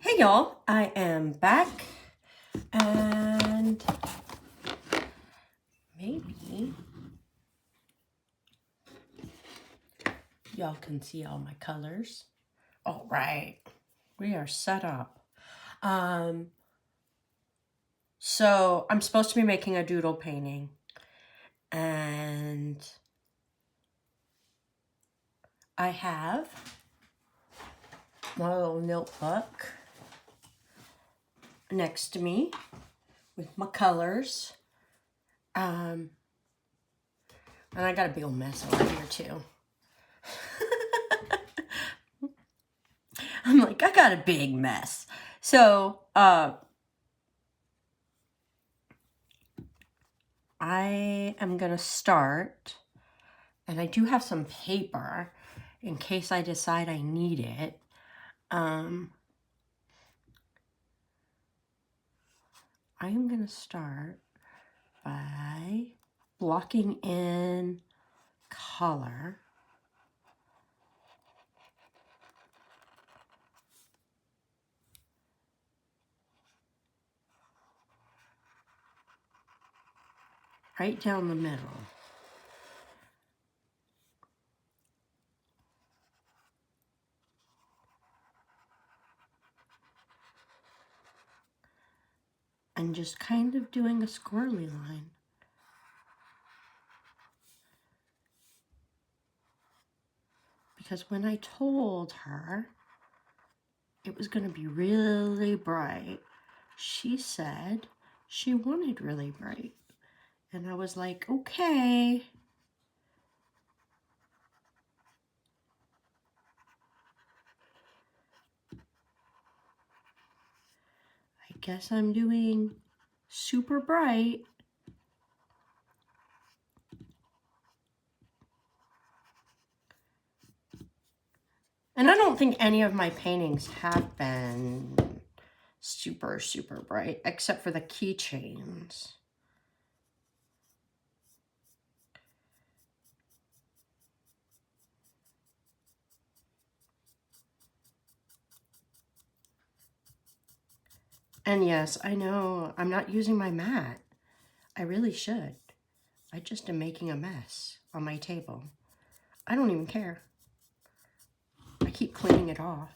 Hey y'all, I am back and maybe y'all can see all my colors. All right, we are set up. So I'm supposed to be making a doodle painting and I have my little notebook next to me with my colors. And I got a big old mess over here too. I'm like, I got a big mess. So, I am going to start, and I do have some paper in case I decide I need it. I am going to start by blocking in color. Right down the middle. And just kind of doing a squirrely line. Because when I told her it was going to be really bright, she said she wanted really bright. And I was like, okay. I guess I'm doing super bright. And I don't think any of my paintings have been super, super bright, except for the keychains. And yes, I know I'm not using my mat. I really should. I just am making a mess on my table. I don't even care. I keep cleaning it off.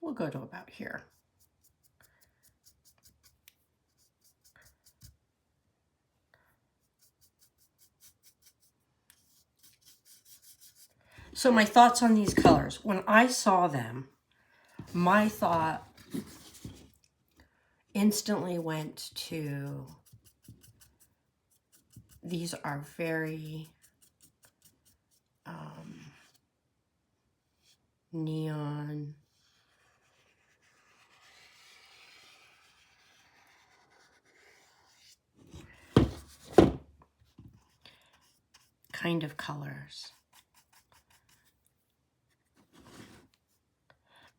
We'll go to about here. So my thoughts on these colors. When I saw them, my thought instantly went to, these are very neon kind of colors.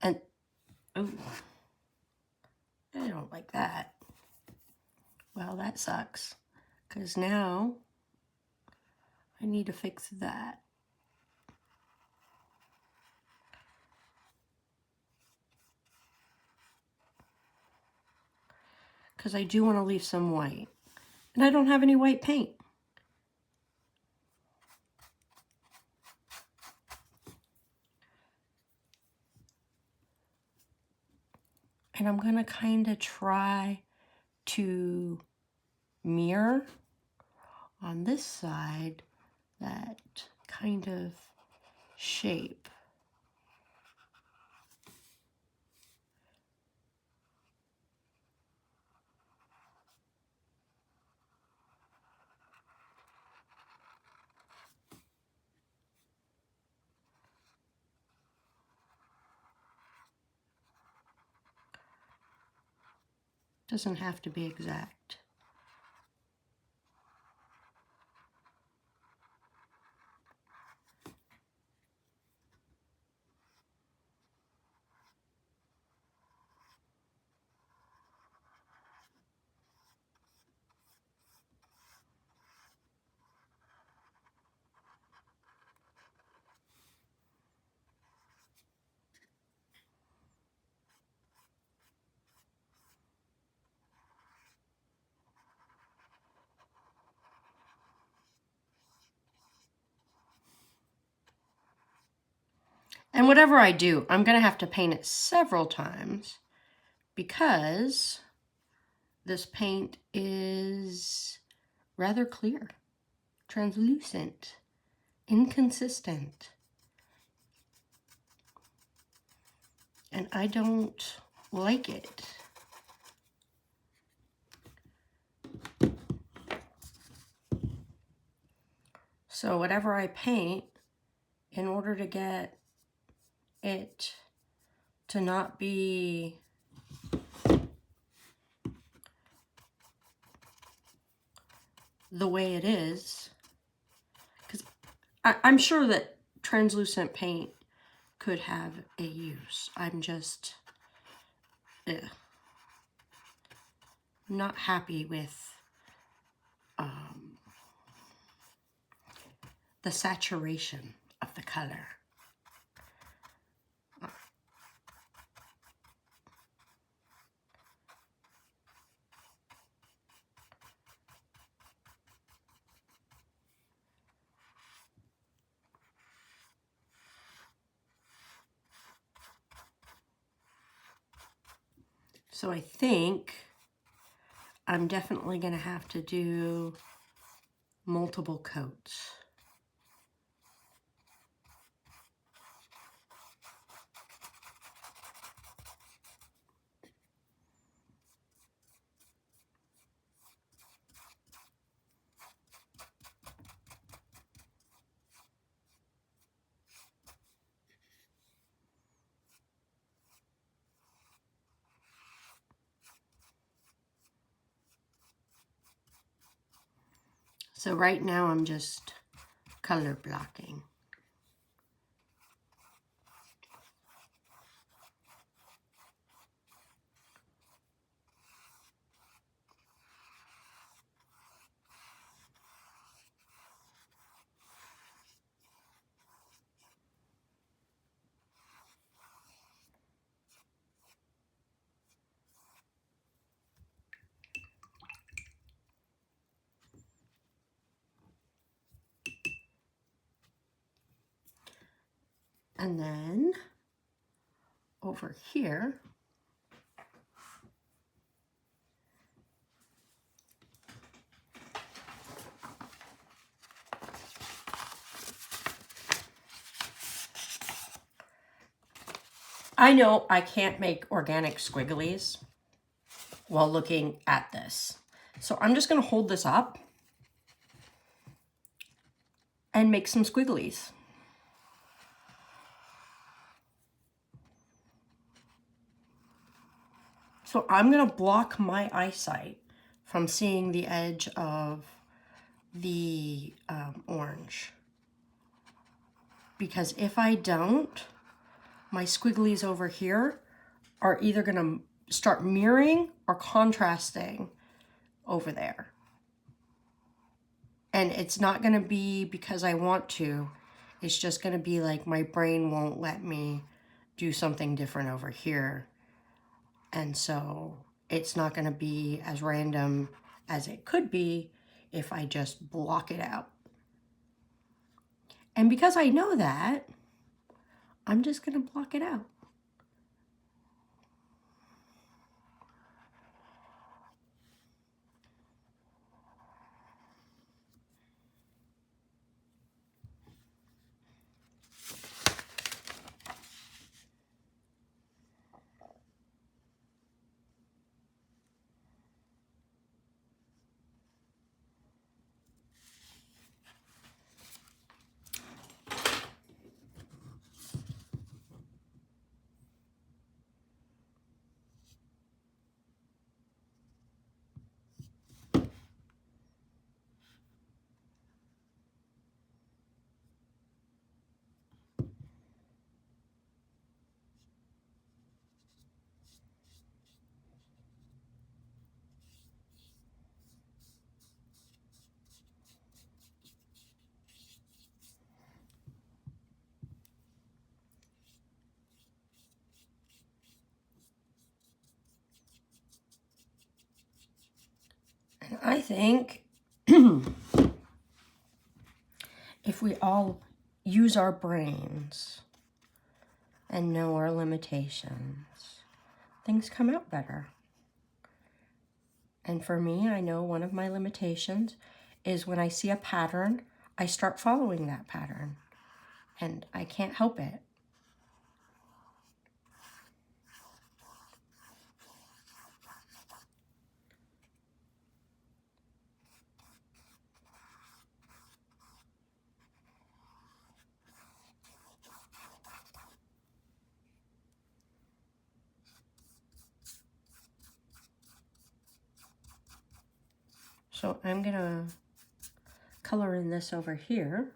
And, oh, I don't like that. Well, that sucks, because now I need to fix that. Because I do want to leave some white. And I don't have any white paint. And I'm going to kind of try to mirror on this side that kind of shape. Doesn't have to be exact. And whatever I do, I'm going to have to paint it several times because this paint is rather clear, translucent, inconsistent. And I don't like it. So whatever I paint, in order to get it to not be the way it is, because I'm sure that translucent paint could have a use. I'm just not happy with the saturation of the color. So I think I'm definitely going to have to do multiple coats. So right now I'm just color blocking. And then over here, I know I can't make organic squigglies while looking at this. So I'm just going to hold this up and make some squigglies. So I'm going to block my eyesight from seeing the edge of the orange. Because if I don't, my squigglies over here are either going to start mirroring or contrasting over there. And it's not going to be because I want to. It's just going to be like my brain won't let me do something different over here. And so it's not going to be as random as it could be if I just block it out. And because I know that, I'm just going to block it out. And I think if we all use our brains and know our limitations, things come out better. And for me, I know one of my limitations is when I see a pattern, I start following that pattern, and I can't help it. So I'm gonna color in this over here.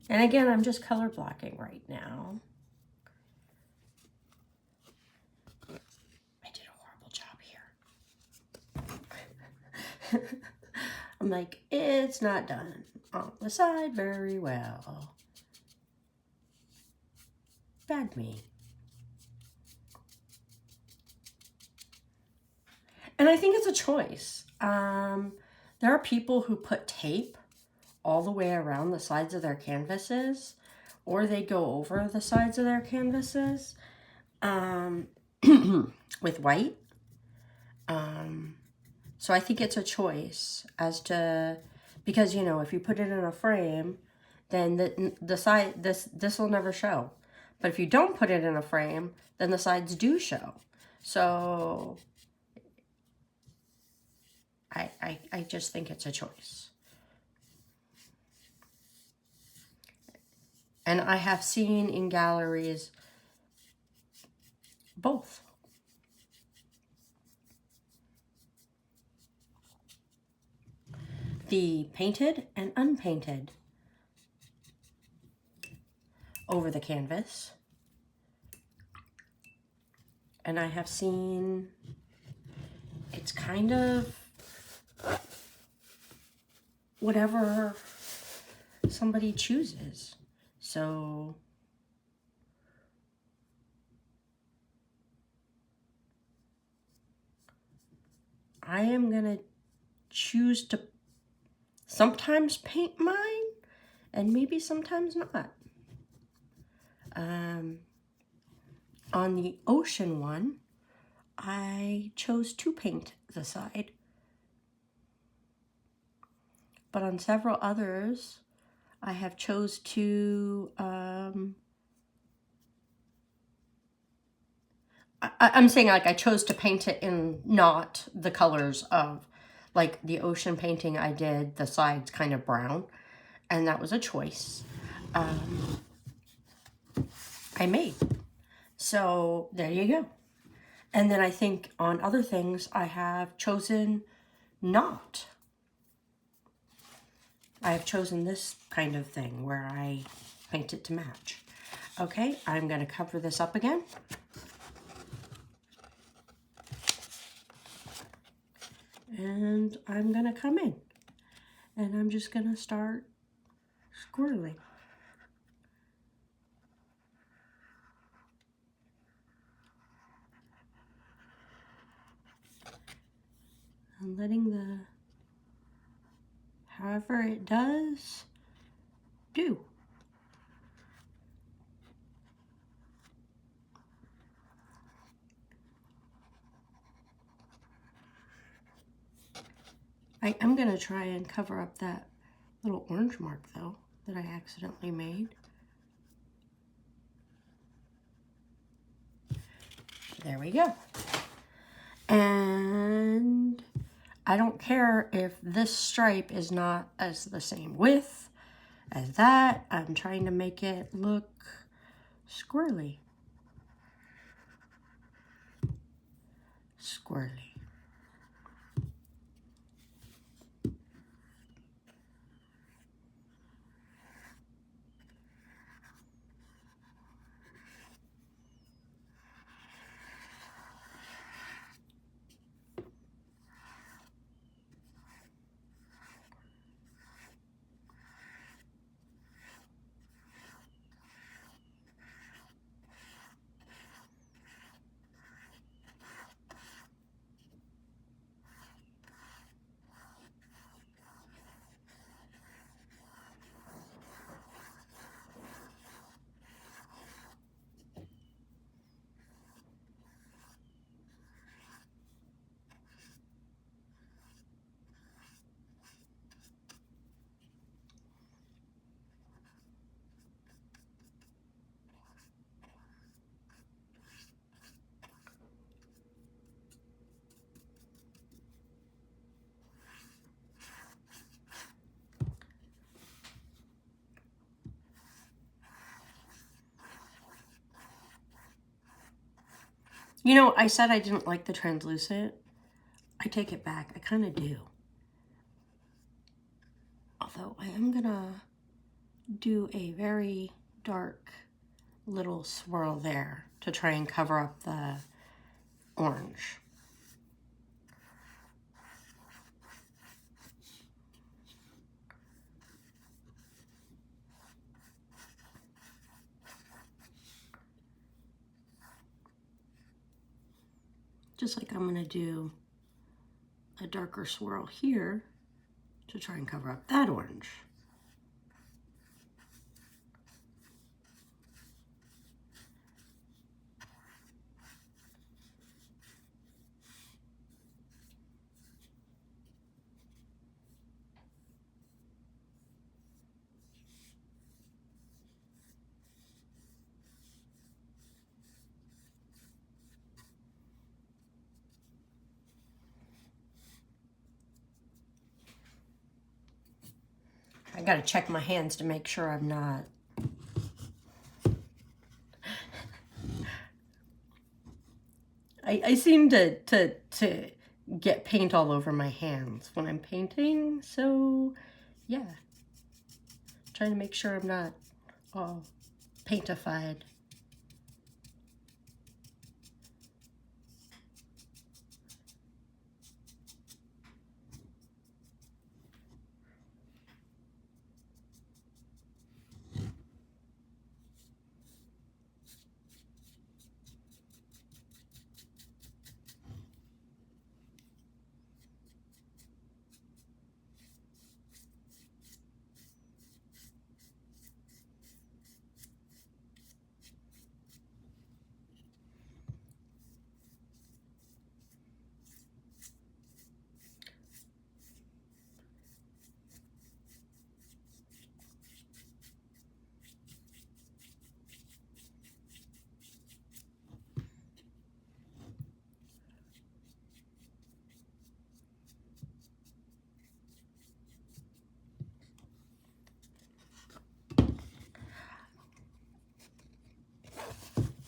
And again, I'm just color blocking right now. I did a horrible job here. I'm like, it's not done on the side very well. Bad me. And I think it's a choice. There are people who put tape all the way around the sides of their canvases, or they go over the sides of their canvases with white. So I think it's a choice as to, because, you know, if you put it in a frame, then the side, this will never show. But if you don't put it in a frame, then the sides do show. So I just think it's a choice. And I have seen in galleries both. The painted and unpainted over the canvas. And I have seen, it's kind of whatever somebody chooses. So I am gonna choose to sometimes paint mine and maybe sometimes not. On the ocean one, I chose to paint the side. But on several others, I have chose to, I'm saying like I chose to paint it in not the colors of, like the ocean painting I did, the sides kind of brown, and that was a choice I made. So there you go. And then I think on other things I have chosen not. I have chosen this kind of thing where I paint it to match. Okay, I'm going to cover this up again. And I'm going to come in. And I'm just going to start squirreling. And letting the, however it does, do. I'm going to try and cover up that little orange mark, though, that I accidentally made. There we go. And I don't care if this stripe is not as the same width as that. I'm trying to make it look squirrely. Squirrely. You know, I said I didn't like the translucent. I take it back. I kind of do. Although I am gonna do a very dark little swirl there to try and cover up the orange. Just like I'm gonna do a darker swirl here to try and cover up that orange. I gotta check my hands to make sure I'm not. I seem to get paint all over my hands when I'm painting, so yeah. Trying to make sure I'm not all paintified.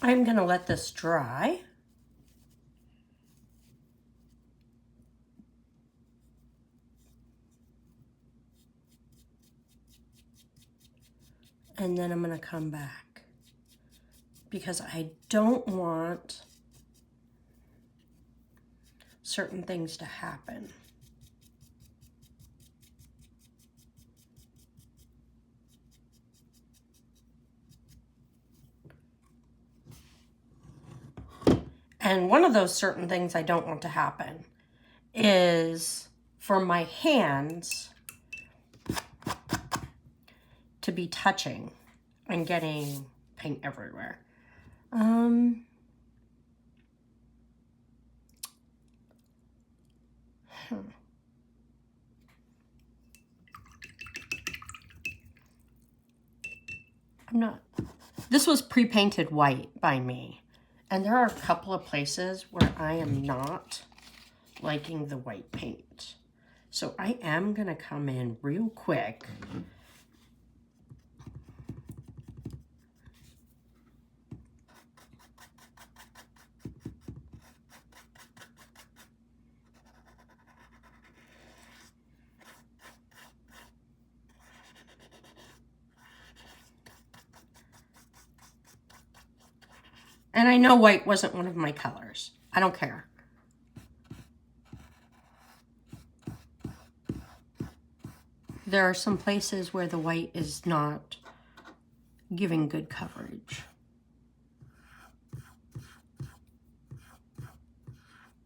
I'm gonna let this dry. And then I'm gonna come back because I don't want certain things to happen. And one of those certain things I don't want to happen is for my hands to be touching and getting paint everywhere. This was pre-painted white by me. And there are a couple of places where I am not liking the white paint. So I am gonna come in real quick. And I know white wasn't one of my colors. I don't care. There are some places where the white is not giving good coverage.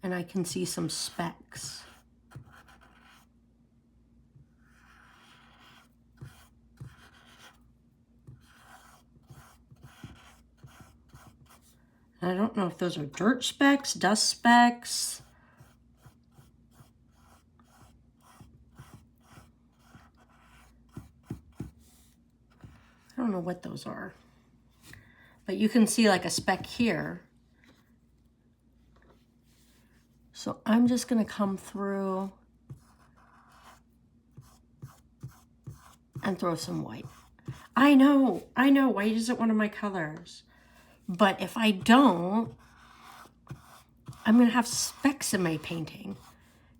And I can see some specks. I don't know if those are dirt specks, dust specks. I don't know what those are. But you can see like a speck here. So I'm just gonna come through and throw some white. I know, white isn't one of my colors. But if I don't, I'm gonna have specks in my painting.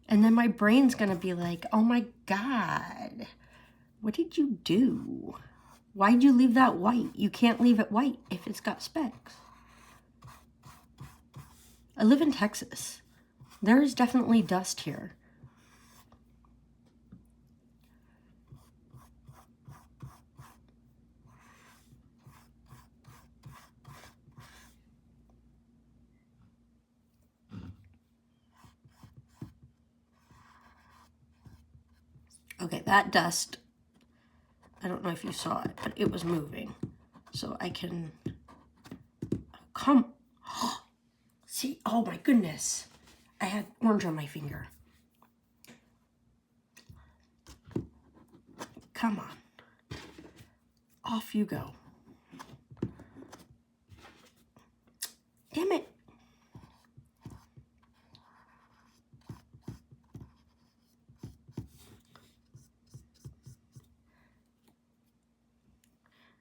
And then my brain's gonna be like, oh my God, what did you do? Why'd you leave that white? You can't leave it white if it's got specks. I live in Texas. There is definitely dust here. Okay, that dust, I don't know if you saw it, but it was moving. So I can see, oh my goodness. I had orange on my finger. Come on. Off you go. Damn it.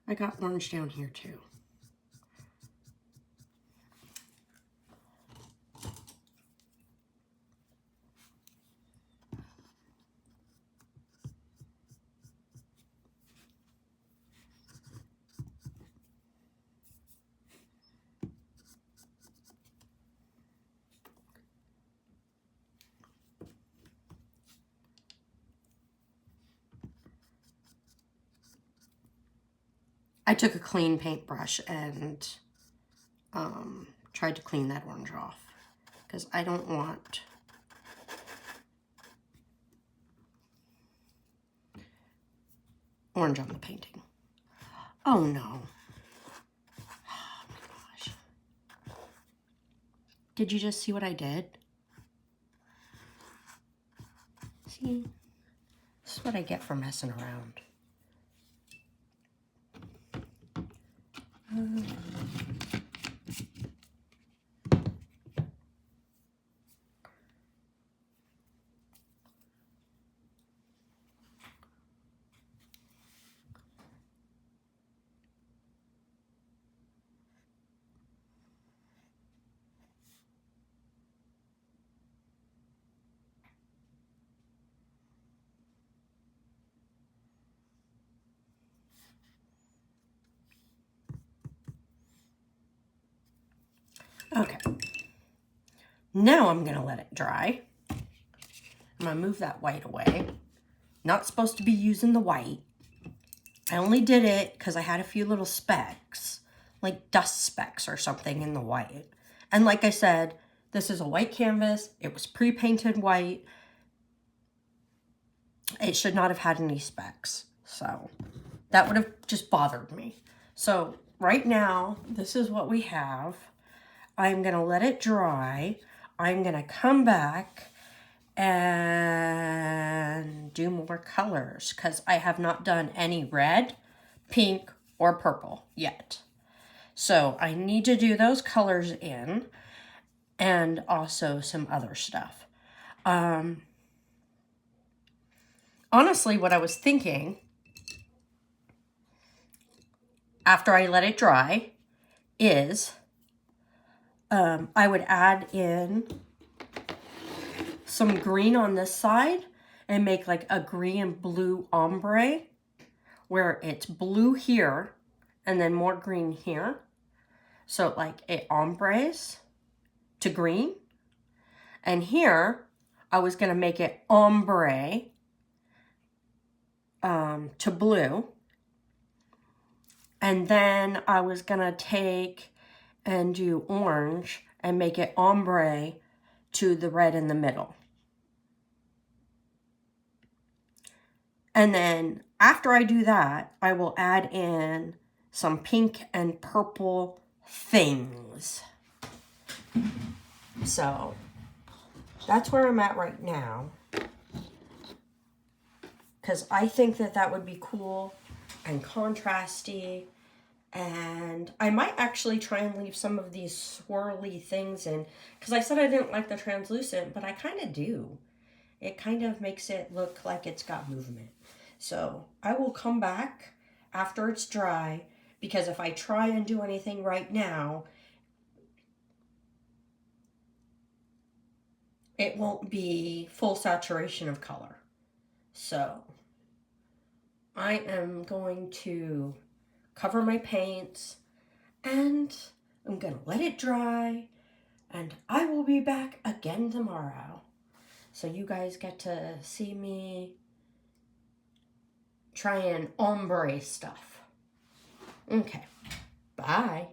I got orange down here too. I took a clean paintbrush and tried to clean that orange off because I don't want orange on the painting. Oh no. Oh my gosh. Did you just see what I did? See? This is what I get for messing around. Okay. Now I'm going to let it dry. I'm going to move that white away. Not supposed to be using the white. I only did it because I had a few little specks, like dust specks or something in the white. And like I said, this is a white canvas. It was pre-painted white. It should not have had any specks. So that would have just bothered me. So right now, this is what we have. I'm going to let it dry. I'm going to come back and do more colors because I have not done any red, pink, or purple yet. So I need to do those colors in and also some other stuff. Honestly, what I was thinking after I let it dry is I would add in some green on this side and make like a green and blue ombre where it's blue here and then more green here. So like it ombres to green. And here I was going to make it ombre to blue. And then I was going to take and do orange and make it ombre to the red in the middle. And then after I do that, I will add in some pink and purple things. So that's where I'm at right now. Because I think that that would be cool and contrasty. And I might actually try and leave some of these swirly things in. Because I said I didn't like the translucent, but I kind of do. It kind of makes it look like it's got movement. So I will come back after it's dry, because if I try and do anything right now, it won't be full saturation of color. So I am going to cover my paints and I'm going to let it dry, and I will be back again tomorrow. So you guys get to see me try and ombre stuff. Okay, bye.